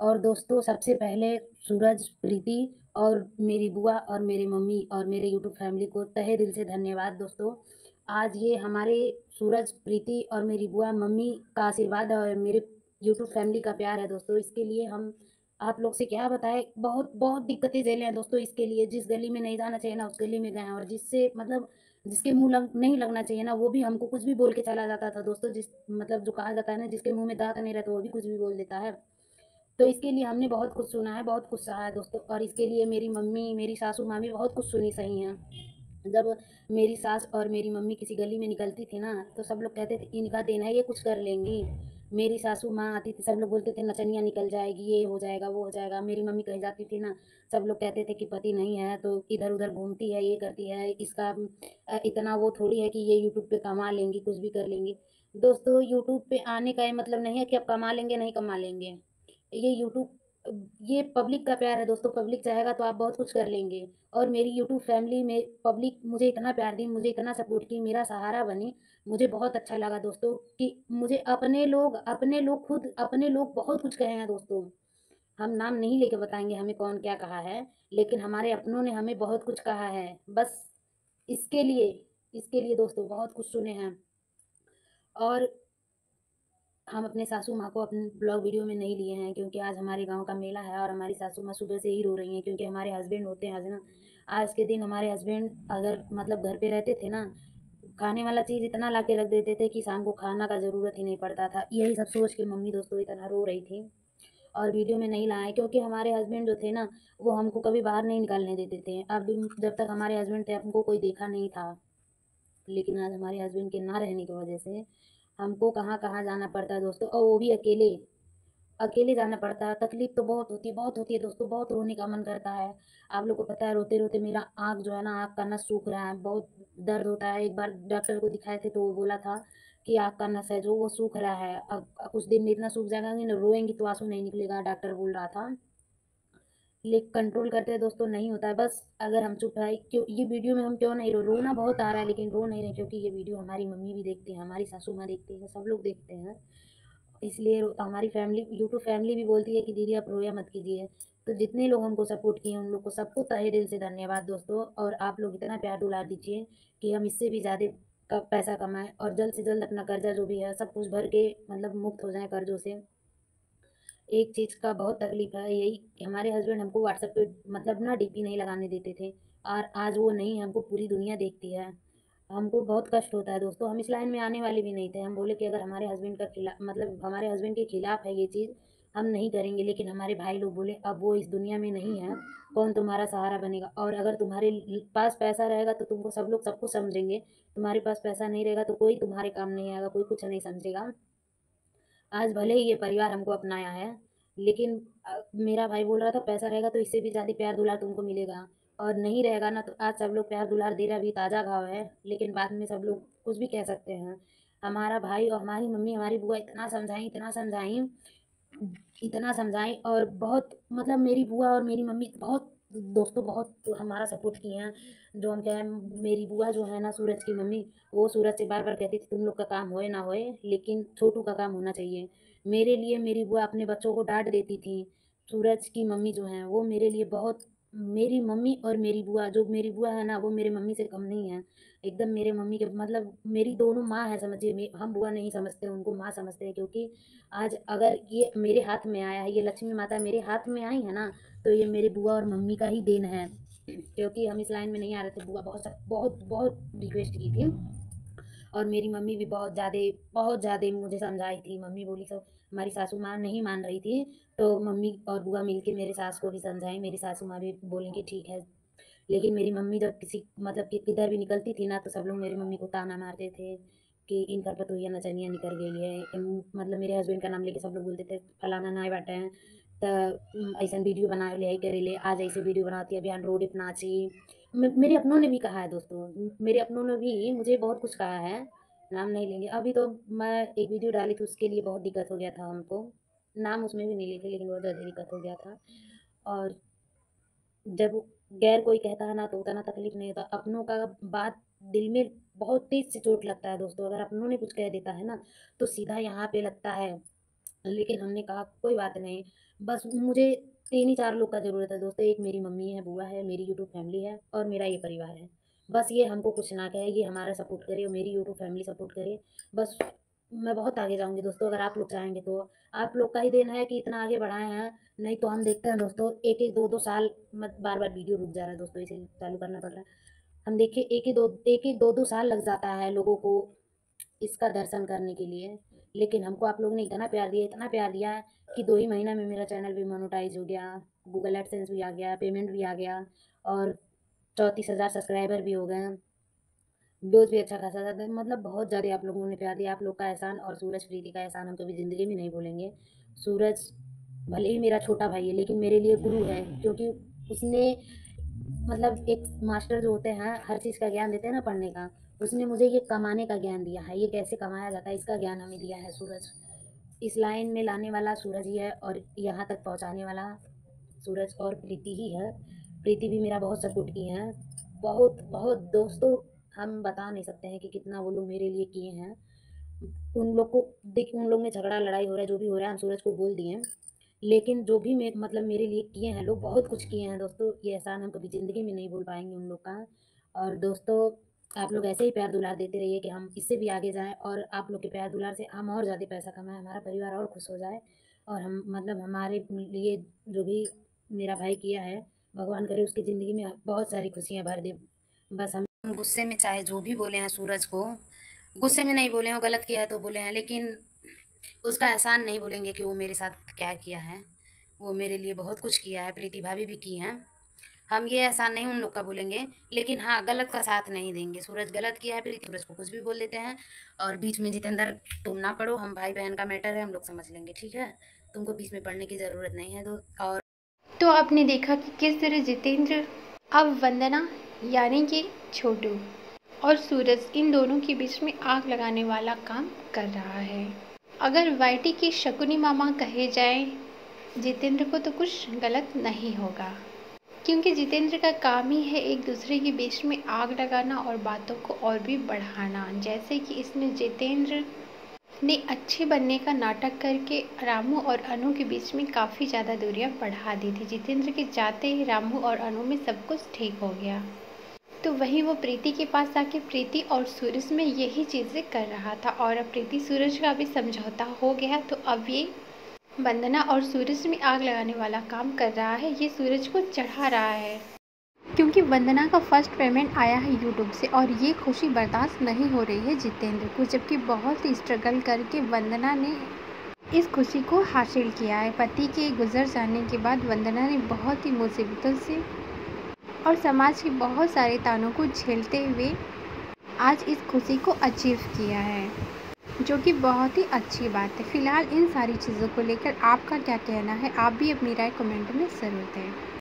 और दोस्तों सबसे पहले सूरज, प्रीति और मेरी बुआ और मेरी मम्मी और मेरे यूट्यूब फैमिली को तहे दिल से धन्यवाद दोस्तों। आज ये हमारे सूरज, प्रीति और मेरी बुआ, मम्मी का आशीर्वाद और मेरे यूट्यूब फैमिली का प्यार है दोस्तों। इसके लिए हम आप लोग से क्या बताएँ, बहुत बहुत दिक्कतें झेले हैं दोस्तों इसके लिए। जिस गली में नहीं जाना चाहिए ना, उस गली में गए हैं और जिससे मतलब जिसके मुँह लग नहीं लगना चाहिए ना, वो भी हमको कुछ भी बोल के चला जाता था दोस्तों। जिस मतलब जो कहा जाता है ना, जिसके मुँह में दाँत नहीं रहता, वो भी कुछ भी बोल देता है। तो इसके लिए हमने बहुत कुछ सुना है, बहुत कुछ सहा है दोस्तों, और इसके लिए मेरी मम्मी, मेरी सासू माँ भी बहुत कुछ सुनी सही हैं। जब मेरी सास और मेरी मम्मी किसी गली में निकलती थी ना, तो सब लोग कहते थे, "इनका दिन है, ये कुछ कर लेंगी।" मेरी सासू माँ आती थी, सब लोग बोलते थे, "नचनिया निकल जाएगी, ये हो जाएगा, वो हो जाएगा।" मेरी मम्मी कहीं जाती थी ना, सब लोग कहते थे कि पति नहीं है, तो इधर-उधर घूमती है, ये करती है, इसका इतना वो थोड़ी है कि ये यूट्यूब पे कमा लेंगी, कुछ भी कर लेंगी। दोस्तों, यूट्यूब पे आने का ये मतलब नहीं है कि आप कमा लेंगे, नहीं कमा लेंगे। ये यूट्यूब ये पब्लिक का प्यार है दोस्तों, पब्लिक चाहेगा तो आप बहुत कुछ कर लेंगे। और मेरी यूट्यूब फैमिली में पब्लिक मुझे इतना प्यार दी, मुझे इतना सपोर्ट की, मेरा सहारा बनी, मुझे बहुत अच्छा लगा दोस्तों कि मुझे अपने लोग खुद अपने लोग बहुत कुछ कहे हैं दोस्तों। हम नाम नहीं लेके बताएँगे हमें कौन क्या कहा है, लेकिन हमारे अपनों ने हमें बहुत कुछ कहा है। बस इसके लिए इसके लिए दोस्तों बहुत कुछ सुने हैं। और हम अपने सासू माँ को अपने ब्लॉग वीडियो में नहीं लिए हैं, क्योंकि आज हमारे गाँव का मेला है और हमारी सासू माँ सुबह से ही रो रही हैं, क्योंकि हमारे हस्बैंड होते हैं आज ना, आज के दिन हमारे हस्बैंड अगर मतलब घर पे रहते थे ना, खाने वाला चीज़ इतना ला के रख देते थे कि शाम को खाना का ज़रूरत ही नहीं पड़ता था। यही सब सोच के मम्मी दोस्तों इतना रो रही थी और वीडियो में नहीं लाए, क्योंकि हमारे हस्बैंड जो थे ना, वो हमको कभी बाहर नहीं निकलने देते थे। अब जब तक हमारे हस्बैंड थे, हमको कोई देखा नहीं था। लेकिन आज हमारे हस्बैंड के ना रहने की वजह से हमको कहाँ-कहाँ जाना पड़ता है दोस्तों, और वो भी अकेले। अकेले जाना पड़ता है, तकलीफ़ तो बहुत होती है दोस्तों, बहुत रोने का मन करता है। आप लोग को पता है, रोते-रोते मेरा आँख जो है ना, आँख का नस सूख रहा है, बहुत दर्द होता है। एक बार डॉक्टर को दिखाए थे तो वो बोला था कि आँख का नस है जो वो सूख रहा है। अब कुछ दिन में इतना सूख जाएगा कि ना रोएँगी तो आँसू नहीं निकलेगा, डॉक्टर बोल रहा था। कंट्रोल करते हैं दोस्तों, नहीं होता है। बस अगर हम चुप रहे, क्यों ये वीडियो में हम क्यों नहीं रोना बहुत आ रहा है, लेकिन रो नहीं रहे, क्योंकि ये वीडियो हमारी मम्मी भी देखती है, हमारी सासू माँ देखती है, सब लोग देखते हैं। इसलिए हमारी फैमिली, यूट्यूब फैमिली भी बोलती है कि दीदी आप रोया मत कीजिए। तो जितने लोग हमको सपोर्ट किए, उन लोग को सबको तहे दिल से धन्यवाद दोस्तों, और आप लोग इतना प्यार दुलार दीजिए कि हम इससे भी ज़्यादा पैसा कमाएँ और जल्द से जल्द अपना कर्जा जो भी है सब कुछ भर के मतलब मुक्त हो जाएँ कर्जों से। एक चीज़ का बहुत तकलीफ़ है, यही कि हमारे हस्बैंड हमको व्हाट्सएप पे मतलब ना डीपी नहीं लगाने देते थे, और आज वो नहीं, हमको पूरी दुनिया देखती है। हमको बहुत कष्ट होता है दोस्तों, हम इस लाइन में आने वाले भी नहीं थे। हम बोले कि अगर हमारे हस्बैंड का मतलब हमारे हस्बैंड के खिलाफ है ये चीज़, हम नहीं करेंगे। लेकिन हमारे भाई लोग बोले, अब वो इस दुनिया में नहीं है, कौन तुम्हारा सहारा बनेगा? और अगर तुम्हारे पास पैसा रहेगा तो तुमको सब लोग सब कुछ समझेंगे, तुम्हारे पास पैसा नहीं रहेगा तो कोई तुम्हारे काम नहीं आएगा, कोई कुछ नहीं समझेगा। आज भले ही ये परिवार हमको अपनाया है, लेकिन मेरा भाई बोल रहा था, पैसा रहेगा तो इससे भी ज़्यादा प्यार दुलार तुमको मिलेगा, और नहीं रहेगा ना, तो आज सब लोग प्यार दुलार दे रहे, अभी ताज़ा घाव है, लेकिन बाद में सब लोग कुछ भी कह सकते हैं। हमारा भाई और हमारी मम्मी, हमारी बुआ इतना समझाई, और बहुत मतलब मेरी बुआ और मेरी मम्मी बहुत दोस्तों बहुत हमारा सपोर्ट किए हैं। जो हम क्या है, मेरी बुआ जो है ना, सूरज की मम्मी, वो सूरज से बार-बार कहती थी, तुम लोग का काम होए ना होए, लेकिन छोटू का काम होना चाहिए। मेरे लिए मेरी बुआ अपने बच्चों को डाँट देती थी। सूरज की मम्मी जो हैं, वो मेरे लिए बहुत, मेरी मम्मी और मेरी बुआ, जो मेरी बुआ है ना, वो मेरी मम्मी से कम नहीं है। एकदम मेरे मम्मी के मतलब मेरी दोनों माँ है समझिए, हम बुआ नहीं समझते, उनको माँ समझते हैं, क्योंकि आज अगर ये मेरे हाथ में आया है, ये लक्ष्मी माता मेरे हाथ में आई है ना, तो ये मेरे बुआ और मम्मी का ही देन है। क्योंकि हम इस लाइन में नहीं आ रहे थे, बुआ बहुत बहुत रिक्वेस्ट की थी, और मेरी मम्मी भी बहुत ज़्यादा मुझे समझाई थी। मम्मी बोली, सब हमारी सासू माँ नहीं मान रही थी, तो मम्मी और बुआ मिलके मेरे सास को भी समझाई। मेरी सासू माँ भी बोली कि ठीक है। लेकिन मेरी मम्मी जब किसी मतलब कि किधर भी निकलती थी ना, तो सब लोग मेरी मम्मी को ताना मारते थे कि इनकर पतोहिया नचनिया निकल गई है। मतलब मेरे हस्बैंड का नाम लेके सब लोग बोलते थे, फलाना नाय बाटे हैं, त ऐसन वीडियो बना ले करेले, आज ऐसे वीडियो बनाती है, बयान रोड पे नाची। मेरे अपनों ने भी कहा है दोस्तों, मेरे अपनों ने भी मुझे बहुत कुछ कहा है, नाम नहीं लेंगे। अभी तो मैं एक वीडियो डाली थी, उसके लिए बहुत दिक्कत हो गया था हमको, नाम उसमें भी नहीं लिए थे, लेकिन बहुत ज़्यादा दिक्कत हो गया था। और जब गैर कोई कहता है ना, तो उतना तकलीफ़ नहीं होता। अपनों का बात दिल में बहुत तेज़ से चोट लगता है दोस्तों। अगर अपनों ने कुछ कह देता है ना, तो सीधा यहाँ पे लगता है लेकिन हमने कहा कोई बात नहीं, बस मुझे 3 ही 4 लोग का ज़रूरत है दोस्तों, एक मेरी मम्मी है, बुआ है, मेरी यूट्यूब फैमिली है और मेरा ये परिवार है। बस ये हमको कुछ ना कहे, ये हमारा सपोर्ट करे और मेरी यूट्यूब फैमिली सपोर्ट करे, बस मैं बहुत आगे जाऊँगी दोस्तों, अगर आप लोग चाहेंगे तो। आप लोग का ही देन है कि इतना आगे बढ़ाए हैं, नहीं तो हम देखते हैं दोस्तों 1-1 2-2 साल मत बार-बार वीडियो रुक जा रहा है दोस्तों, इसीलिए चालू करना पड़ रहा है। हम देखिए 1-1 2-2 साल लग जाता है लोगों को इसका दर्शन करने के लिए। लेकिन हमको आप लोगों ने इतना प्यार दिया कि 2 ही महीना में मेरा चैनल भी मोनेटाइज़ हो गया, गूगल एडसेंस भी आ गया, पेमेंट भी आ गया और 34,000 सब्सक्राइबर भी हो गए हैं। व्यूज़ भी अच्छा खासा था, मतलब बहुत ज़्यादा आप लोगों ने प्यार दिया। आप लोग का एहसान और सूरज प्रीति का एहसान हम कभी ज़िंदगी में नहीं भूलेंगे। सूरज भले ही मेरा छोटा भाई है, लेकिन मेरे लिए गुरु है, क्योंकि उसने मतलब एक मास्टर जो होते हैं, हर चीज़ का ज्ञान देते हैं ना पढ़ने का, उसने मुझे ये कमाने का ज्ञान दिया है, ये कैसे कमाया जाता है इसका ज्ञान हमें दिया है सूरज। इस लाइन में लाने वाला सूरज ही है और यहाँ तक पहुँचाने वाला सूरज और प्रीति ही है। प्रीति भी मेरा बहुत सपोर्ट की हैं, बहुत, बहुत दोस्तों, हम बता नहीं सकते हैं कि कितना वो लोग मेरे लिए किए हैं। उन लोग को देखिए, उन लोग में झगड़ा लड़ाई हो रहा है, जो भी हो रहा है हम सूरज को बोल दिए हैं। लेकिन जो भी मतलब मेरे लिए किए हैं लोग, बहुत कुछ किए हैं दोस्तों, ये एहसान हम कभी ज़िंदगी में नहीं भूल पाएँगे उन लोग का। और दोस्तों, आप लोग ऐसे ही प्यार दुलार देते रहिए कि हम इससे भी आगे जाएँ और आप लोग के प्यार दुलार से हम और ज़्यादा पैसा कमाएँ, हमारा परिवार और खुश हो जाए और हम मतलब हमारे लिए जो भी मेरा भाई किया है, भगवान करे उसकी ज़िंदगी में बहुत सारी खुशियाँ भर दे। बस हम गुस्से में चाहे जो भी बोले हैं सूरज को, गुस्से में नहीं बोले हैं, वो गलत किया है तो बोले हैं, लेकिन उसका एहसान नहीं भूलेंगे कि वो मेरे साथ क्या किया है। वो मेरे लिए बहुत कुछ किया है, प्रीति भाभी भी की हैं। हम ये एहसान नहीं उन लोग का भूलेंगे, लेकिन हाँ, गलत का साथ नहीं देंगे। सूरज गलत किया है, प्रीति सूरज को कुछ भी बोल देते हैं और बीच में जितेंद्र तुम ना पढ़ो, हम भाई-बहन का मैटर है, हम लोग समझ लेंगे, ठीक है? तुमको बीच में पढ़ने की ज़रूरत नहीं है। और तो आपने देखा कि किस तरह जितेंद्र अब वंदना यानी कि छोटू और सूरज इन दोनों के बीच में आग लगाने वाला काम कर रहा है। अगर वाईटी के शकुनी मामा कहे जाए जितेंद्र को, तो कुछ गलत नहीं होगा, क्योंकि जितेंद्र का काम ही है एक दूसरे के बीच में आग लगाना और बातों को और भी बढ़ाना। जैसे कि इसमें जितेंद्र ने अच्छे बनने का नाटक करके रामू और अनु के बीच में काफ़ी ज़्यादा दूरियां बढ़ा दी थी। जितेंद्र के जाते ही रामू और अनु में सब कुछ ठीक हो गया। तो वहीं वो प्रीति के पास आके प्रीति और सूरज में यही चीज़ें कर रहा था और अब प्रीति सूरज का भी समझौता हो गया। तो अब ये वंदना और सूरज में आग लगाने वाला काम कर रहा है, ये सूरज को चढ़ा रहा है, क्योंकि वंदना का फर्स्ट पेमेंट आया है यूट्यूब से और ये खुशी बर्दाश्त नहीं हो रही है जितेंद्र को, जबकि बहुत ही स्ट्रगल करके वंदना ने इस खुशी को हासिल किया है। पति के गुजर जाने के बाद वंदना ने बहुत ही मुसीबतों से और समाज के बहुत सारे तानों को झेलते हुए आज इस खुशी को अचीव किया है, जो कि बहुत ही अच्छी बात है। फिलहाल इन सारी चीज़ों को लेकर आपका क्या कहना है? आप भी अपनी राय कमेंट में ज़रूर दें।